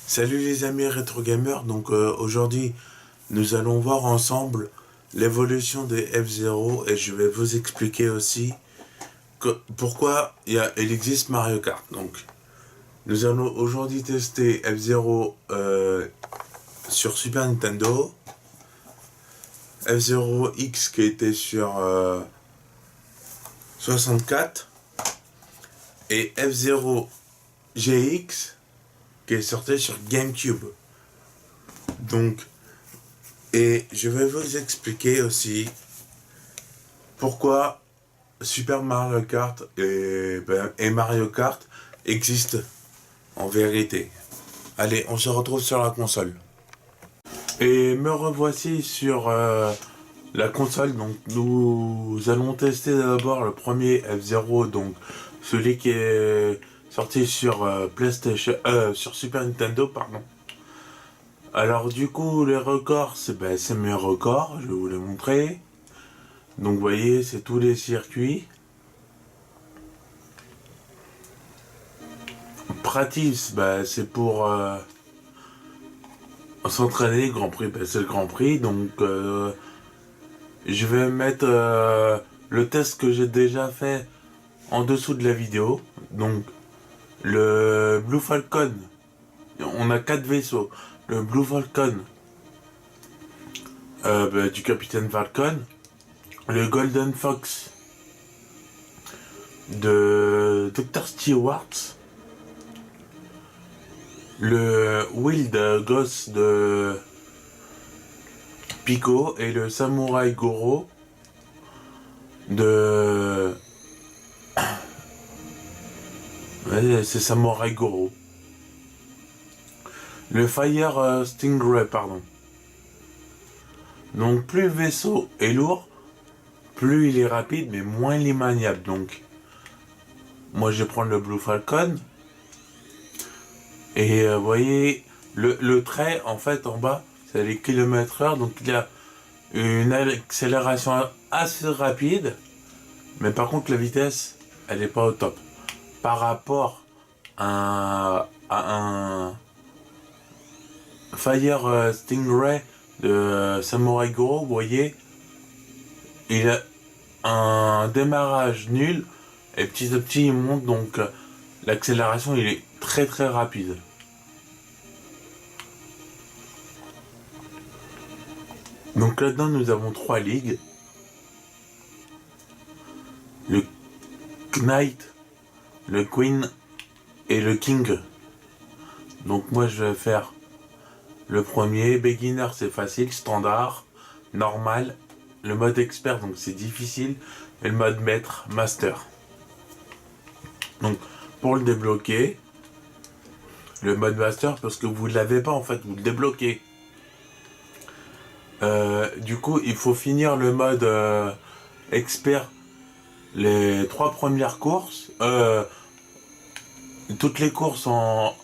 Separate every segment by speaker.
Speaker 1: Salut les amis rétro gamers, donc aujourd'hui nous allons voir ensemble l'évolution des F-Zero et je vais vous expliquer aussi pourquoi il existe Mario Kart. Donc nous allons aujourd'hui tester F-Zero sur Super Nintendo, F-Zero X qui était sur 64 et F-Zero GX qui est sorti sur GameCube. Donc, et je vais vous expliquer aussi pourquoi Super Mario Kart et Mario Kart existent en vérité. Allez, on se retrouve sur la console. Et me revoici sur la console. Donc, nous allons tester d'abord le premier F-Zero, donc celui qui est sorti sur PlayStation, sur Super Nintendo, pardon. Alors du coup les records c'est mes records, je vais vous les montrer. Donc vous voyez c'est tous les circuits. Practice c'est pour s'entraîner, Grand Prix c'est le Grand Prix. Donc je vais mettre le test que j'ai déjà fait en dessous de la vidéo. Donc le Blue Falcon, on a 4 vaisseaux. Le Blue Falcon du Capitaine Falcon, le Golden Fox de Dr. Stewart, le Wild Ghost de Pico et le Samurai Goro de... Ouais, c'est Samurai Goro. Le Fire Stingray, pardon. Donc plus le vaisseau est lourd, plus il est rapide, mais moins il est maniable. Donc moi je vais prendre le Blue Falcon. Et vous voyez, le trait en fait en bas, c'est les km/h. Donc il y a une accélération assez rapide. Mais par contre la vitesse, elle n'est pas au top. Par rapport à un Fire Stingray de Samurai Goro, vous voyez, il a un démarrage nul et petit à petit il monte, donc l'accélération il est très très rapide. Donc là-dedans nous avons 3 ligues. Le Knight, le Queen et le King. Donc moi je vais faire le premier. Beginner c'est facile, standard, normal. Le mode expert donc c'est difficile. Et le mode maître, master. Donc pour le débloquer, le mode master, parce que vous ne l'avez pas en fait, vous le débloquez. Du coup il faut finir le mode expert les 3 premières courses. Toutes les courses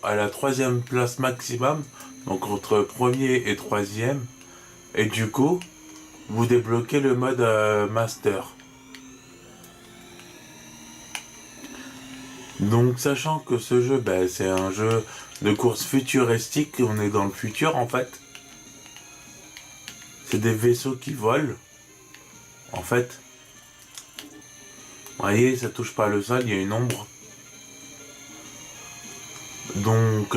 Speaker 1: à la 3e place maximum, donc entre premier et 3e, et du coup vous débloquez le mode master. Donc sachant que ce jeu c'est un jeu de course futuristique, on est dans le futur en fait. C'est des vaisseaux qui volent en fait. Vous voyez, ça touche pas le sol, il y a une ombre. Donc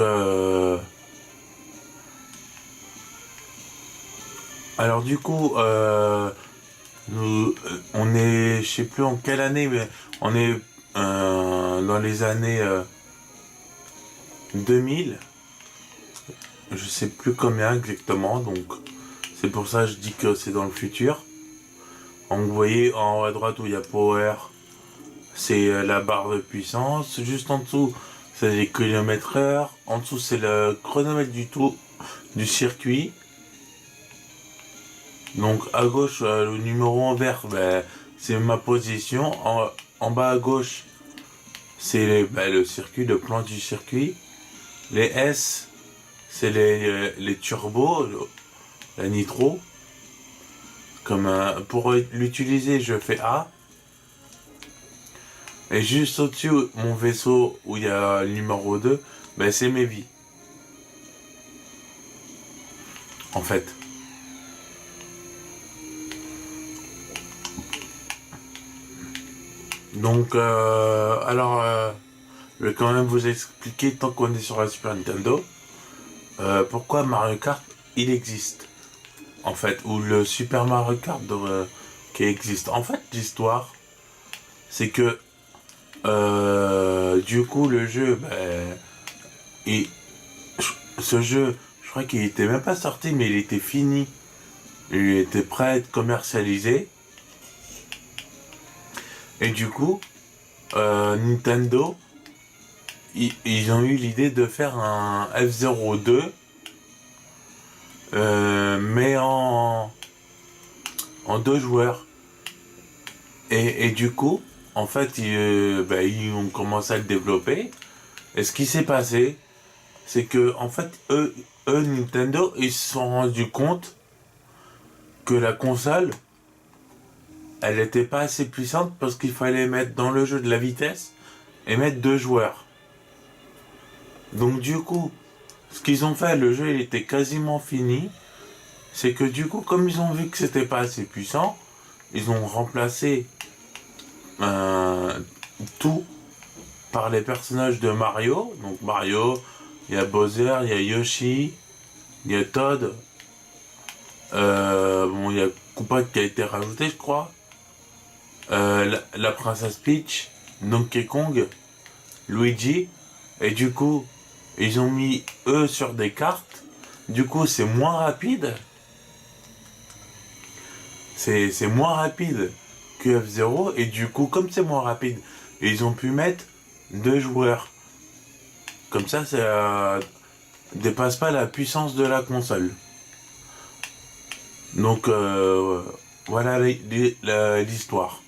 Speaker 1: alors du coup on est, je sais plus en quelle année, mais on est dans les années 2000, je sais plus combien exactement, donc c'est pour ça que je dis que c'est dans le futur. Donc vous voyez en haut à droite où il y a Power, c'est la barre de puissance, juste en dessous c'est les km/h, en dessous c'est le chronomètre du circuit. Donc à gauche, le numéro en vert, c'est ma position. En bas à gauche, c'est le circuit, le plan du circuit. Les S, c'est les turbos, la nitro. Pour l'utiliser, je fais A. Et juste au-dessus, mon vaisseau, où il y a le numéro 2, c'est mes vies. en fait. Donc, je vais quand même vous expliquer, tant qu'on est sur la Super Nintendo, pourquoi Mario Kart, il existe. En fait, ou le Super Mario Kart qui existe. En fait, l'histoire, c'est que, du coup, le jeu, il, ce jeu, je crois qu'il était même pas sorti, mais il était fini. Il était prêt à être commercialisé. Et du coup, Nintendo, ils ont eu l'idée de faire un F-Zero 2, mais en 2 joueurs. Et du coup, en fait, ils ont commencé à le développer. Et ce qui s'est passé, c'est que, en fait, Nintendo, ils se sont rendus compte que la console, elle n'était pas assez puissante parce qu'il fallait mettre dans le jeu de la vitesse et mettre 2 joueurs. Donc du coup, ce qu'ils ont fait, le jeu il était quasiment fini, c'est que du coup, comme ils ont vu que c'était pas assez puissant, ils ont remplacé tout par les personnages de Mario. Donc Mario, il y a Bowser, il y a Yoshi, il y a Todd, il y a Koopa qui a été rajouté, je crois. La princesse Peach, Donkey Kong, Luigi, et du coup, ils ont mis eux sur des cartes. Du coup, c'est moins rapide. C'est moins rapide que F-Zero, et du coup, comme c'est moins rapide, ils ont pu mettre 2 joueurs. Comme ça dépasse pas la puissance de la console. Donc, voilà l'histoire.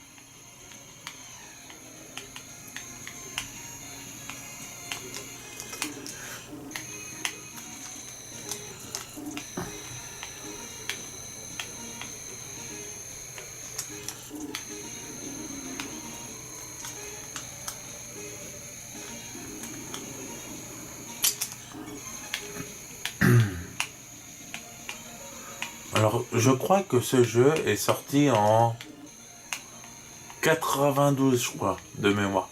Speaker 1: Alors, je crois que ce jeu est sorti en 92, je crois, de mémoire.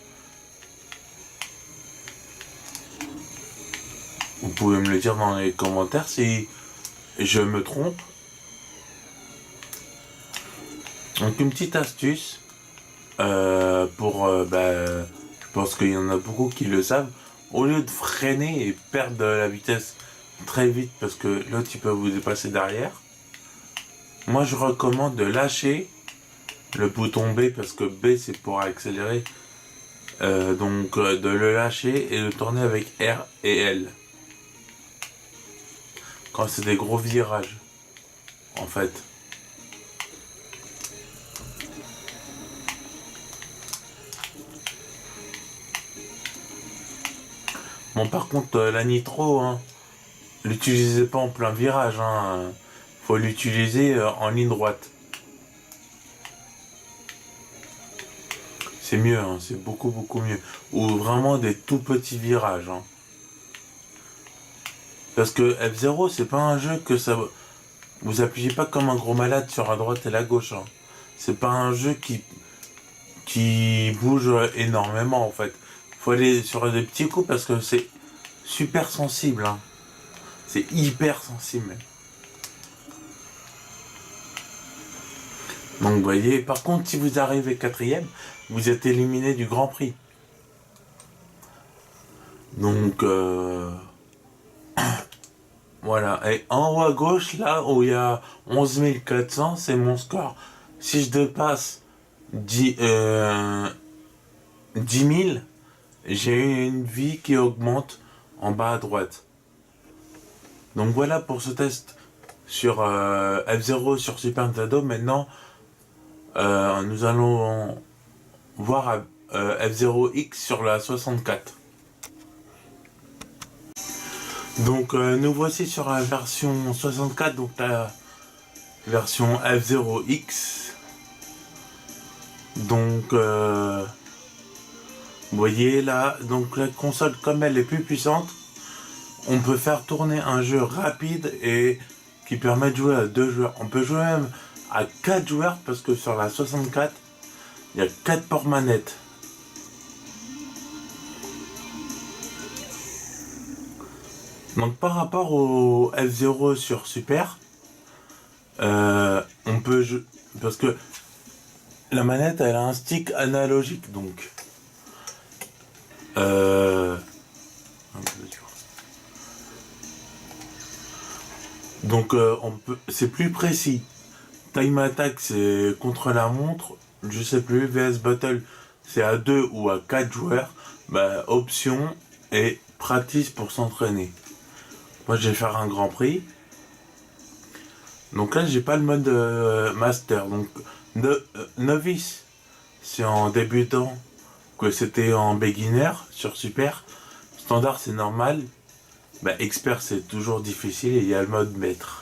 Speaker 1: Vous pouvez me le dire dans les commentaires si je me trompe. Donc, une petite astuce je pense qu'il y en a beaucoup qui le savent. Au lieu de freiner et perdre de la vitesse très vite parce que l'autre il peut vous dépasser derrière, moi je recommande de lâcher le bouton B parce que B c'est pour accélérer. De le lâcher et de tourner avec R et L. Quand c'est des gros virages, en fait. Bon, par contre, la nitro, hein, l'utilisez pas en plein virage, hein. Faut l'utiliser en ligne droite. C'est mieux, hein, c'est beaucoup beaucoup mieux. Ou vraiment des tout petits virages. Hein. Parce que F-Zero, c'est pas un jeu que ça. Vous appuyez pas comme un gros malade sur la droite et la gauche. Hein. C'est pas un jeu qui bouge énormément en fait. Faut aller sur des petits coups parce que c'est super sensible. Hein. C'est hyper sensible. Donc vous voyez, par contre, si vous arrivez 4ème, vous êtes éliminé du Grand Prix. Donc voilà. Et en haut à gauche, là où il y a 11 400, c'est mon score. Si je dépasse 10 000, j'ai une vie qui augmente en bas à droite. Donc voilà pour ce test sur F-Zero sur Super Nintendo. Maintenant, nous allons voir F-Zero X sur la 64. Donc nous voici sur la version 64, donc la version F-Zero X. Donc vous voyez là, donc la console comme elle est plus puissante, on peut faire tourner un jeu rapide et qui permet de jouer à 2 joueurs. On peut jouer même à 4 joueurs parce que sur la 64, il y a 4 ports manettes. Donc par rapport au F-Zero sur Super, on peut jouer, parce que la manette elle a un stick analogique, donc un peu dur. Donc c'est plus précis. Time Attack c'est contre la montre, je sais plus, VS Battle c'est à 2 ou à 4 joueurs, bah, option et practice pour s'entraîner. Moi je vais faire un grand prix. Donc là j'ai pas le mode master. Donc novice c'est en débutant, que c'était en beginner sur super. Standard c'est normal. Bah, expert c'est toujours difficile et il y a le mode maître.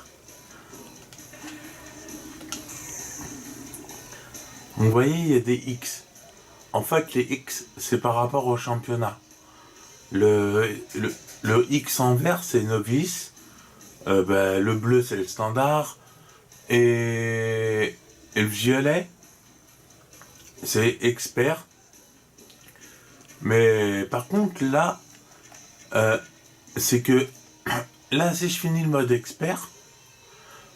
Speaker 1: Donc, vous voyez il y a des X. En fait les X c'est par rapport au championnat. Le X en vert c'est novice. Bah, le bleu c'est le standard. Et le violet, c'est expert. Mais par contre, là, c'est que là, si je finis le mode expert,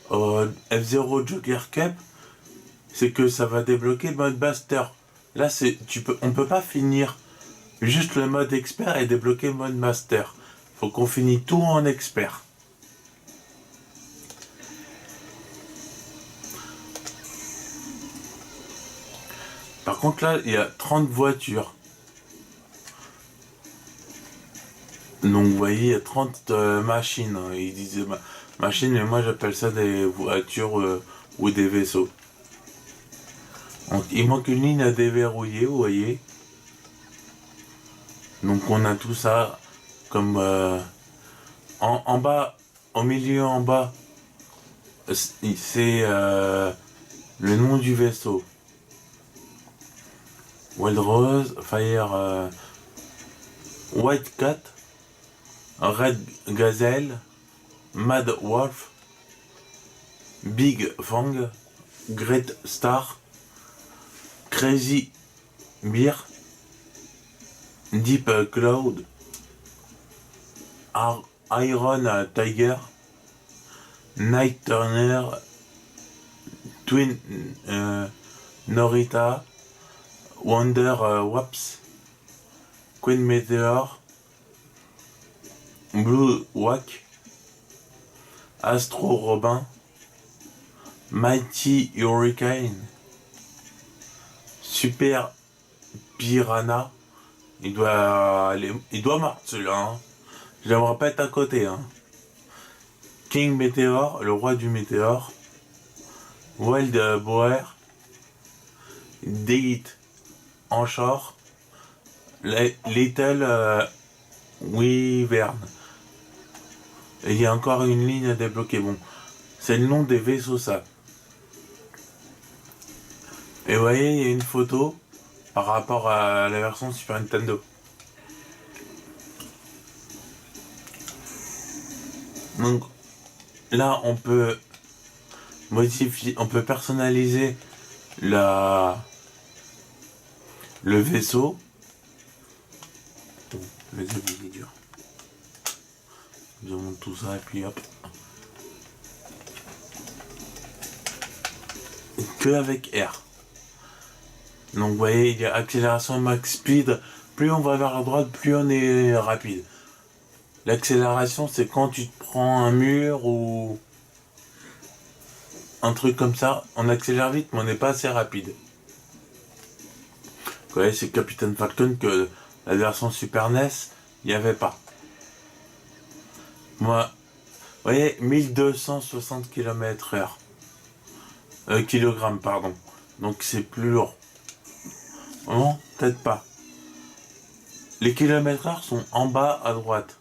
Speaker 1: F-Zero Joker Cup, c'est que ça va débloquer le mode master. Là, on peut pas finir juste le mode expert et débloquer le mode master. Faut qu'on finisse tout en expert. Par contre là, il y a 30 voitures. Donc vous voyez, il y a 30 machines. Ils disaient machines, mais moi j'appelle ça des voitures ou des vaisseaux. Donc il manque une ligne à déverrouiller, vous voyez. Donc on a tout ça comme en bas, au milieu en bas, c'est le nom du vaisseau. Wild Rose, Fire, White Cat, Red Gazelle, Mad Wolf, Big Fang, Great Star, Crazy Bear, Deep Cloud, Iron Tiger, Night Turner, Twin Norita, Wonder Waps, Queen Meteor, Blue Wack, Astro Robin, Mighty Hurricane, Super Piranha. Il doit mordre celui-là. Hein. J'aimerais pas être à côté. Hein. King Meteor, le roi du météore. Wild Boer, Date Anchor, Little Wyvern. Et il y a encore une ligne à débloquer. Bon, c'est le nom des vaisseaux ça. Et vous voyez, il y a une photo par rapport à la version Super Nintendo. Donc là, on peut modifier, on peut personnaliser le vaisseau. Le vaisseau il est dur. Je monte tout ça et puis hop. Que avec R. Donc vous voyez, il y a accélération max speed. Plus on va vers la droite, plus on est rapide. L'accélération, c'est quand tu te prends un mur ou un truc comme ça. On accélère vite, mais on n'est pas assez rapide. Vous voyez, c'est Captain Falcon que la version Super NES, il n'y avait pas. Moi, vous voyez, 1260 km/h. Kilogrammes, pardon. Donc c'est plus lourd. Non, peut-être pas. Les kilomètres/heure sont en bas à droite.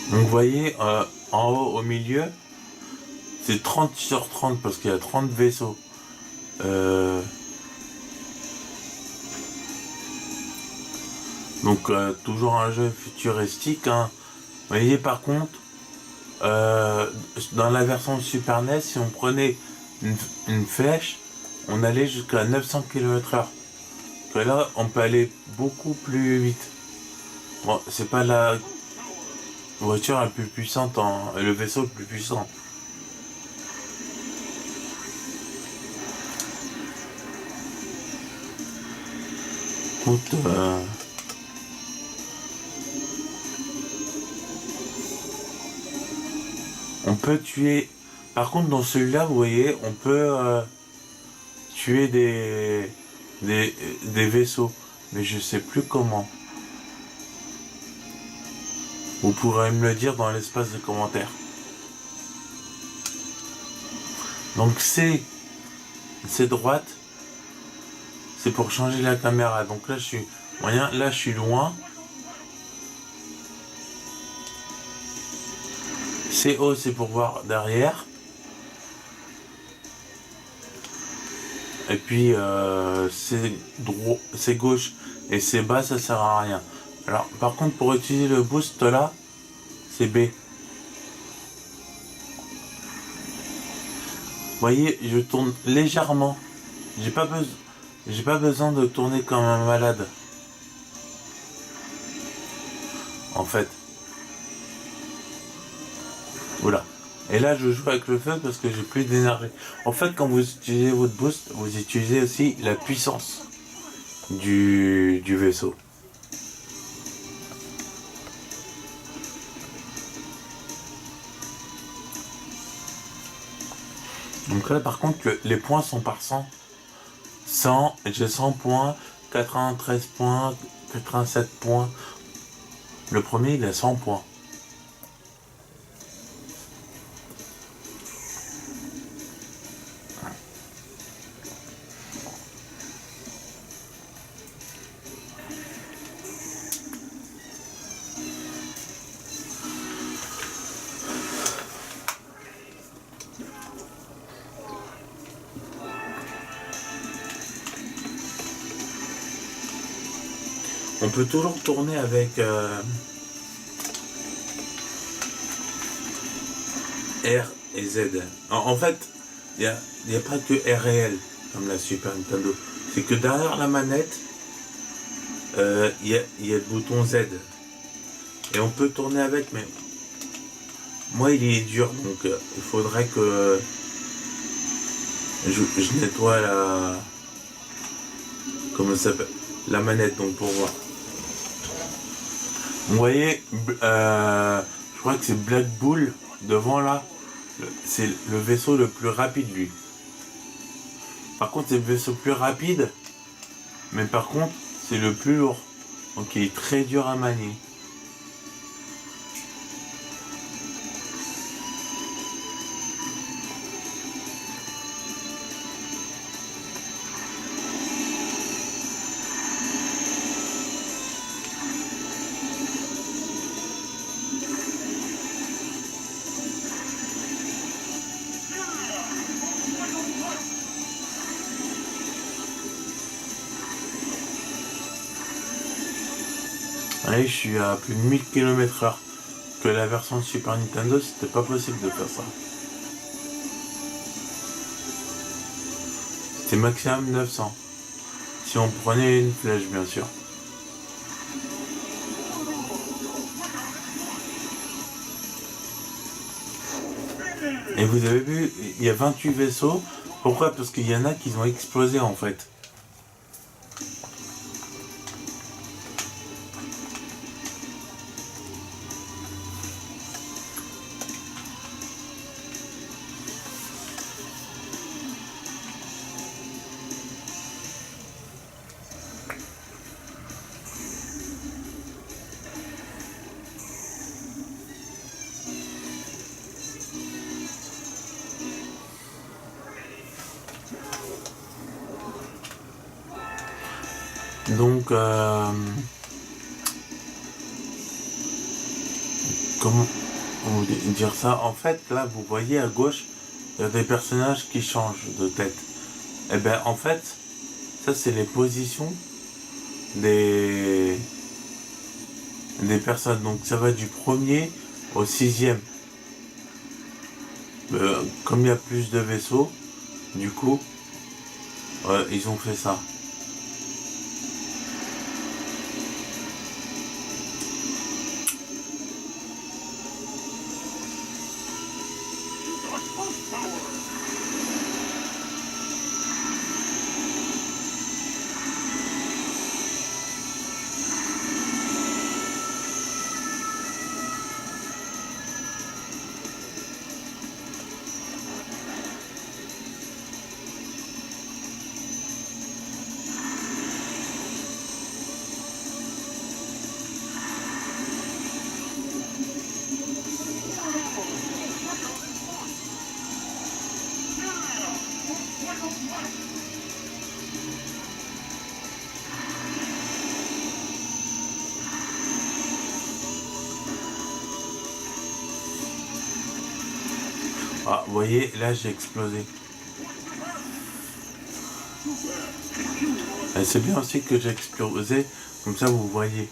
Speaker 1: Donc vous voyez, en haut, au milieu, c'est 30 sur 30 parce qu'il y a 30 vaisseaux. Donc toujours un jeu futuristique. Hein. Vous voyez par contre, dans la version de Super NES, si on prenait une flèche, on allait jusqu'à 900 km/h. Que là, on peut aller beaucoup plus vite. Bon, c'est pas la voiture la plus puissante, le vaisseau le plus puissant. Écoute, on peut tuer. Par contre, dans celui-là, vous voyez, on peut tuer des vaisseaux, mais je sais plus comment. Vous pourrez me le dire dans l'espace de commentaires. Donc c'est droite, c'est pour changer la caméra. Donc là je suis moyen, là je suis loin. C'est haut, c'est pour voir derrière. Et puis c'est gauche et c'est bas, ça sert à rien. Alors par contre pour utiliser le boost là, c'est B. Vous voyez, je tourne légèrement. J'ai pas besoin de tourner comme un malade. En fait. Voilà. Et là, je joue avec le feu parce que j'ai plus d'énergie. En fait, quand vous utilisez votre boost, vous utilisez aussi la puissance du vaisseau. Donc là, par contre, les points sont par 100. 100, j'ai 100 points, 93 points, 87 points. Le premier, il a 100 points. On peut toujours tourner avec R et Z. En fait, il n'y a pas que R et L comme la Super Nintendo. C'est que derrière la manette, il y a le bouton Z. Et on peut tourner avec, mais moi il est dur, donc il faudrait que je nettoie la... Comment ça s'appelle? La manette, donc pour voir. Vous voyez, je crois que c'est Black Bull devant là. C'est le vaisseau le plus rapide lui. Par contre c'est le vaisseau plus rapide, mais par contre c'est le plus lourd. Donc il est très dur à manier. Allez, je suis à plus de 1000 km/h. Que la version de Super Nintendo, c'était pas possible de faire ça. C'était maximum 900. Si on prenait une flèche, bien sûr. Et vous avez vu, il y a 28 vaisseaux. Pourquoi? Parce qu'il y en a qui ont explosé en fait. Donc, comment Comment dire ça? En fait, là, vous voyez à gauche, il y a des personnages qui changent de tête. Et ben, en fait, ça, c'est les positions des, des personnes. Donc, ça va du premier au sixième. Comme il y a plus de vaisseaux, du coup, ils ont fait ça. Ah, vous voyez, là, j'ai explosé. Et c'est bien aussi que j'ai explosé, comme ça, vous voyez.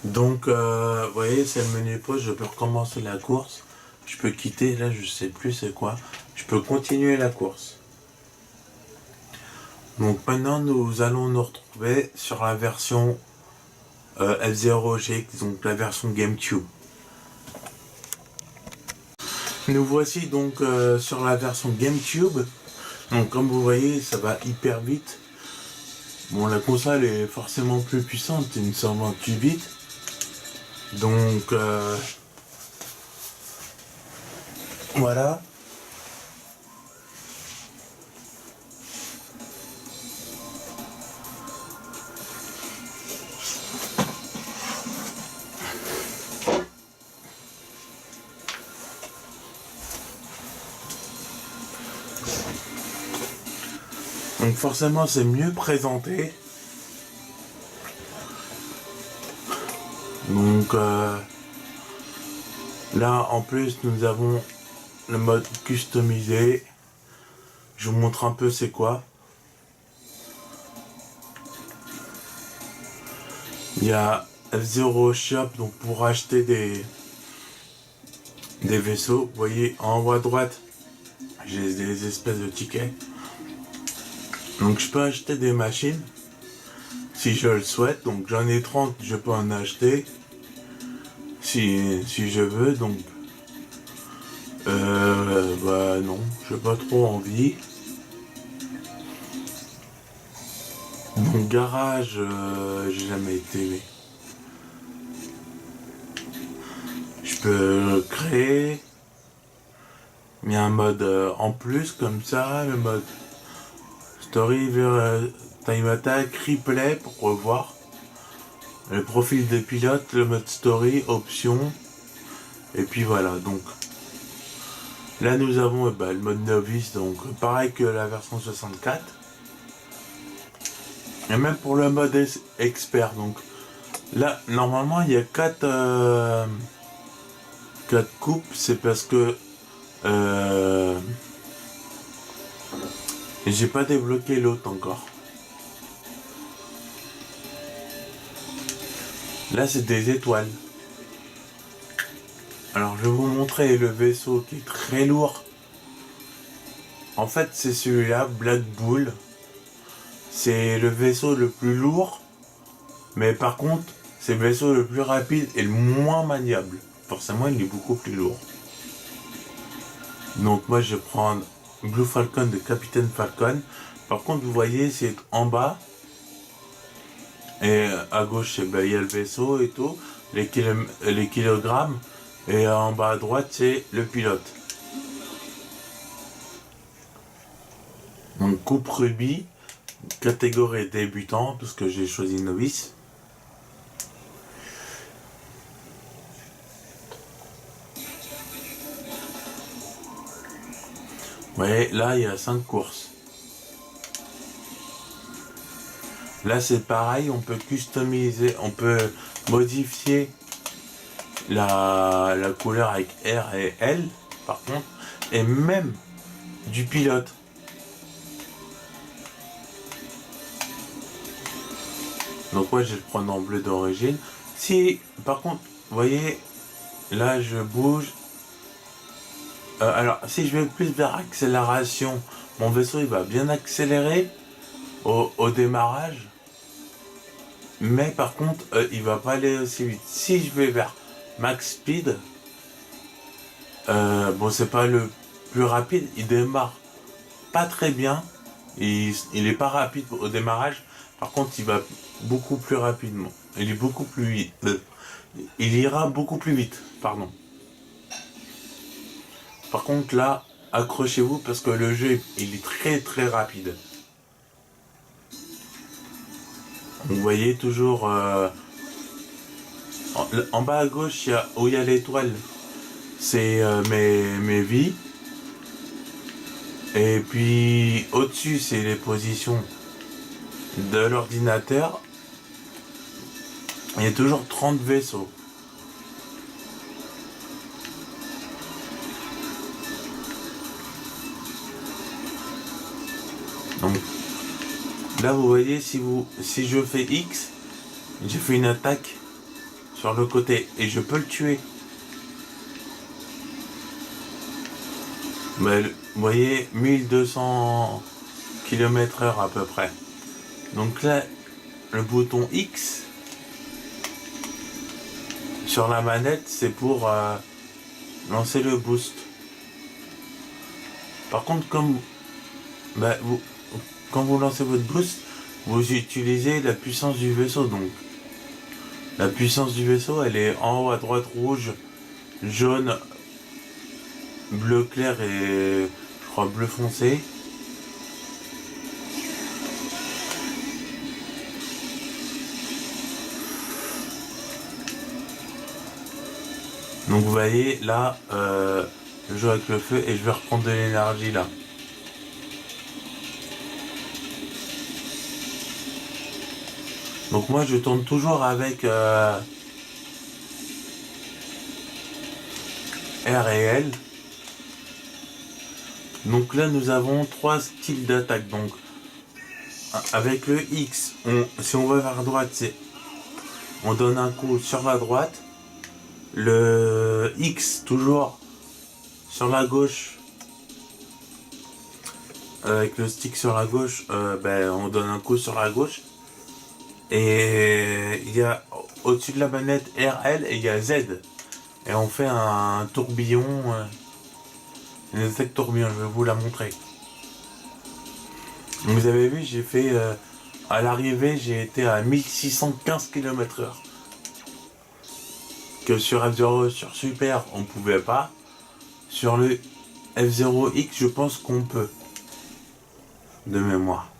Speaker 1: Donc, vous voyez, c'est le menu pause, je peux recommencer la course. Je peux quitter, là, je sais plus c'est quoi. Je peux continuer la course. Donc maintenant, nous allons nous retrouver sur la version F0GX, donc la version GameCube. Nous voici donc sur la version GameCube. Donc comme vous voyez, ça va hyper vite. Bon, la console est forcément plus puissante, une 128 bits. Donc voilà. Donc forcément c'est mieux présenté. Donc là en plus nous avons le mode customisé. Je vous montre un peu c'est quoi. Il y a F0 Shop donc pour acheter des vaisseaux. Vous voyez en haut à droite j'ai des espèces de tickets. Donc je peux acheter des machines si je le souhaite. Donc j'en ai 30, je peux en acheter si je veux. Donc bah non, j'ai pas trop envie. Mon garage, j'ai jamais été. Je peux créer. Il y a un mode en plus comme ça, le mode Story Time Attack, Replay pour revoir. Le profil de pilote, le mode Story, options. Et puis voilà, donc. Là nous avons le mode novice, donc pareil que la version 64. Et même pour le mode expert, donc là normalement il y a 4 coupes, c'est parce que j'ai pas débloqué l'autre encore. Là c'est des étoiles. Alors je vais vous montrer le vaisseau qui est très lourd. En fait c'est celui-là, Black Bull. C'est le vaisseau le plus lourd. Mais par contre c'est le vaisseau le plus rapide et le moins maniable. Forcément il est beaucoup plus lourd. Donc moi je vais prendre Blue Falcon de Capitaine Falcon. Par contre vous voyez c'est en bas. Et à gauche il y a le vaisseau et tout. Les kilogrammes. Et en bas à droite c'est le pilote. Donc coupe rubis. Catégorie débutant parce que j'ai choisi novice. Ouais, là il y a 5 courses. Là c'est pareil, on peut customiser, on peut modifier la couleur avec R et L par contre, et même du pilote. Donc moi je vais le prendre en bleu d'origine. Si par contre, vous voyez, là je bouge. Alors si je vais plus vers accélération, mon vaisseau il va bien accélérer au démarrage. Mais par contre, il va pas aller aussi vite. Si je vais vers max speed, bon c'est pas le plus rapide, il démarre pas très bien. Il est pas rapide au démarrage. Par contre, il va beaucoup plus rapidement. Il est beaucoup plus vite. Il ira beaucoup plus vite, pardon. Par contre là, accrochez-vous parce que le jeu il est très très rapide. Vous voyez toujours en bas à gauche où il y a l'étoile, c'est mes vies. Et puis au-dessus c'est les positions de l'ordinateur. Il y a toujours 30 vaisseaux. Donc là vous voyez si je fais X, j'ai fait une attaque sur le côté et je peux le tuer. Mais vous voyez 1200 km/h à peu près. Donc là le bouton X sur la manette c'est pour lancer le boost. Par contre quand vous lancez votre boost, vous utilisez la puissance du vaisseau. Donc la puissance du vaisseau elle est en haut à droite rouge, jaune, bleu clair et je crois bleu foncé. Donc vous voyez là je joue avec le feu et je vais reprendre de l'énergie là. Donc moi je tourne toujours avec R et L. Donc là nous avons 3 styles d'attaque. Donc avec le X, si on va vers droite, on donne un coup sur la droite. Le X toujours sur la gauche. Avec le stick sur la gauche, on donne un coup sur la gauche. Et il y a au-dessus de la manette RL et il y a Z. Et on fait un tourbillon. Une attaque tourbillon, je vais vous la montrer. Vous avez vu, j'ai fait. À l'arrivée, j'ai été à 1615 km/h. Que sur F0, sur Super, on pouvait pas. Sur le F0X, je pense qu'on peut. De mémoire.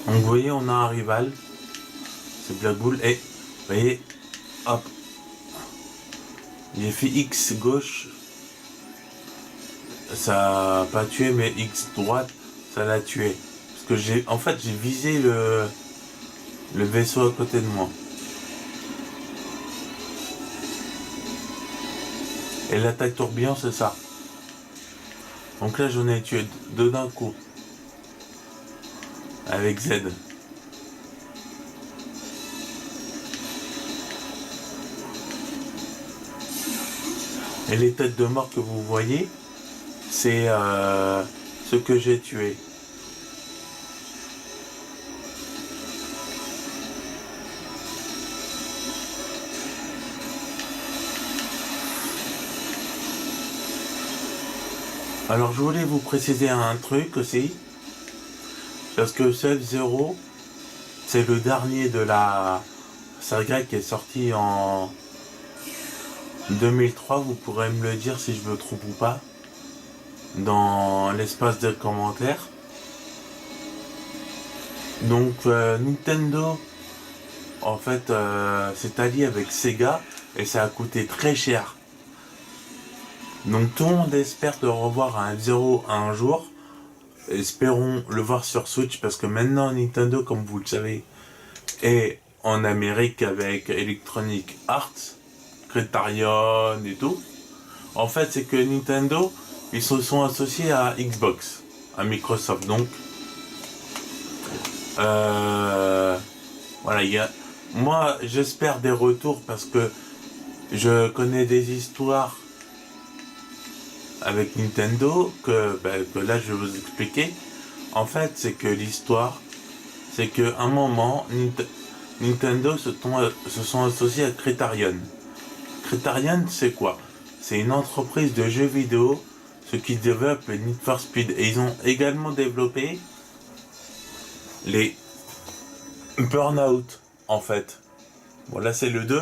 Speaker 1: Donc vous voyez, on a un rival, c'est Black Bull, et vous voyez, hop, j'ai fait X gauche, ça n'a pas tué, mais X droite, ça l'a tué. Parce que j'ai visé le vaisseau à côté de moi. Et l'attaque tourbillon, c'est ça. Donc là, j'en ai tué deux d'un coup. avec Z. Et les têtes de mort que vous voyez, c'est ce que j'ai tué. Alors je voulais vous préciser un truc aussi, parce que Sub-Zero, c'est le dernier de la saga qui est sorti en 2003, vous pourrez me le dire si je me trompe ou pas, dans l'espace de commentaires. Donc Nintendo, en fait, s'est allié avec Sega et ça a coûté très cher. Donc tout le monde espère de revoir un F-Zero un jour. Espérons le voir sur Switch parce que maintenant Nintendo, comme vous le savez, est en Amérique avec Electronic Arts, Criterion et tout. En fait, c'est que Nintendo, ils se sont associés à Xbox, à Microsoft. Donc, voilà, moi, j'espère des retours parce que je connais des histoires avec Nintendo que là je vais vous expliquer. En fait, c'est que l'histoire, c'est qu'à un moment, Nintendo se sont associés à Criterion. Criterion, c'est quoi? C'est une entreprise de jeux vidéo, ce qui développe les Need for Speed. Et ils ont également développé les Burnout, en fait. Bon, là, c'est le 2.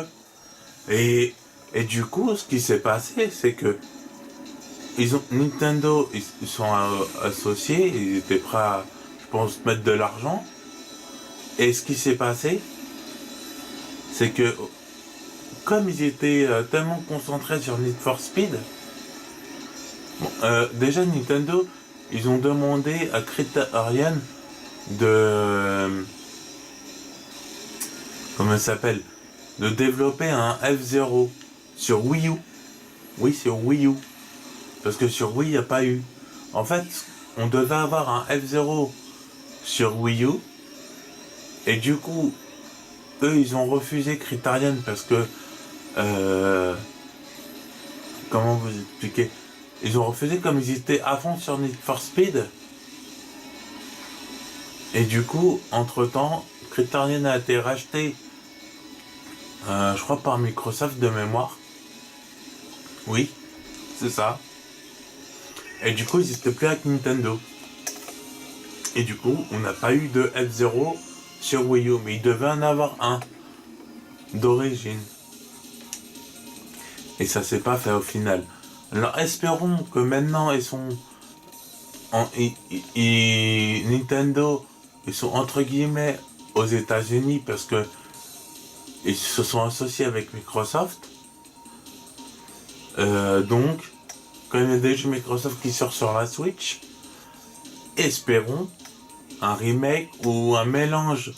Speaker 1: Et du coup, ce qui s'est passé, c'est que Nintendo, ils sont associés, ils étaient prêts à, je pense, mettre de l'argent. Et ce qui s'est passé, c'est que comme ils étaient tellement concentrés sur Need for Speed, déjà Nintendo, ils ont demandé à Criterion de, comment ça s'appelle, de développer un F-Zero sur Wii U. Oui, sur Wii U. Parce que sur Wii, il n'y a pas eu. En fait, on devait avoir un F-Zero sur Wii U. Et du coup, eux, ils ont refusé Criterion parce que... comment vous expliquer? Ils ont refusé comme ils étaient à fond sur Need for Speed. Et du coup, entre-temps, Criterion a été racheté, je crois, par Microsoft de mémoire. Oui, c'est ça. Et du coup, ils n'étaient plus avec Nintendo. Et du coup, on n'a pas eu de F-Zero sur Wii U, mais il devait en avoir un d'origine. Et ça s'est pas fait au final. Alors espérons que maintenant ils sont Nintendo, ils sont entre guillemets aux États-Unis parce que ils se sont associés avec Microsoft. Donc, quand il y a des jeux Microsoft qui sortent sur la Switch, espérons un remake ou un mélange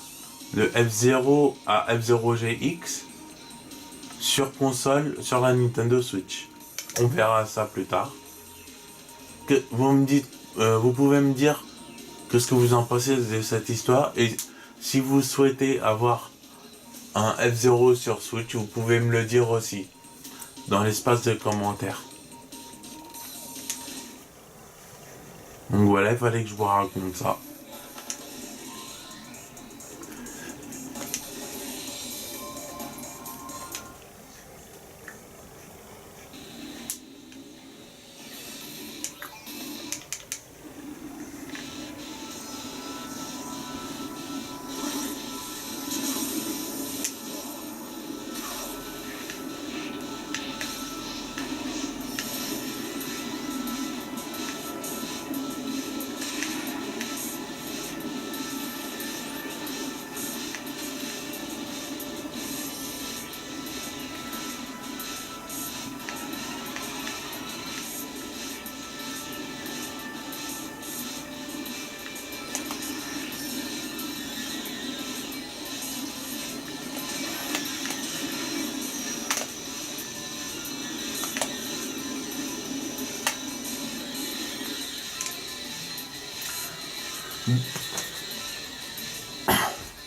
Speaker 1: de F-Zero à F-Zero GX sur console, sur la Nintendo Switch. On verra ça plus tard. Vous pouvez me dire qu'est-ce que vous en pensez de cette histoire et si vous souhaitez avoir un F-Zero sur Switch, vous pouvez me le dire aussi dans l'espace de commentaires. Donc voilà, il fallait que je vous raconte ça.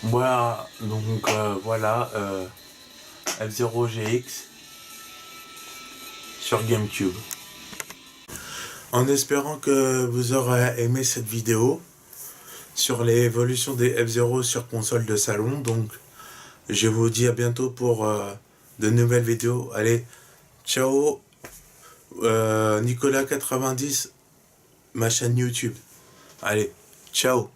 Speaker 1: Moi, donc voilà, F-Zero GX sur GameCube. En espérant que vous aurez aimé cette vidéo sur l'évolution des F-Zero sur console de salon. Donc, je vous dis à bientôt pour de nouvelles vidéos. Allez, ciao, Nicolas90, ma chaîne YouTube. Allez, ciao.